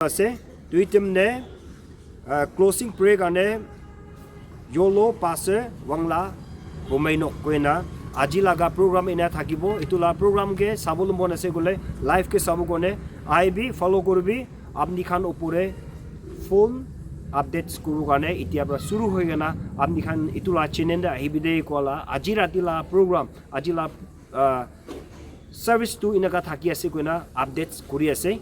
আছে দুই টিমনে closing pray কাৰণে YOLO পাছে বাংলা বমাইনো কইনা আজি লাগা program এনে থাকিব ইতুলা program কে চাবলৈ মন আছে গলে লাইভ কে চাব গনে আইবি ফলো করবি আপনি খান উপরে ফোন আপডেটস করু কাৰণে এতিয়া পৰা শুরু হৈ গনা আপনি খান ইতুলা চ্যানেল আহিবিদে কলা আজি ৰাতিলা program আজিলা সার্ভিস টু ইনাকা থাকি আছে কইনা আপডেটস কৰি আছে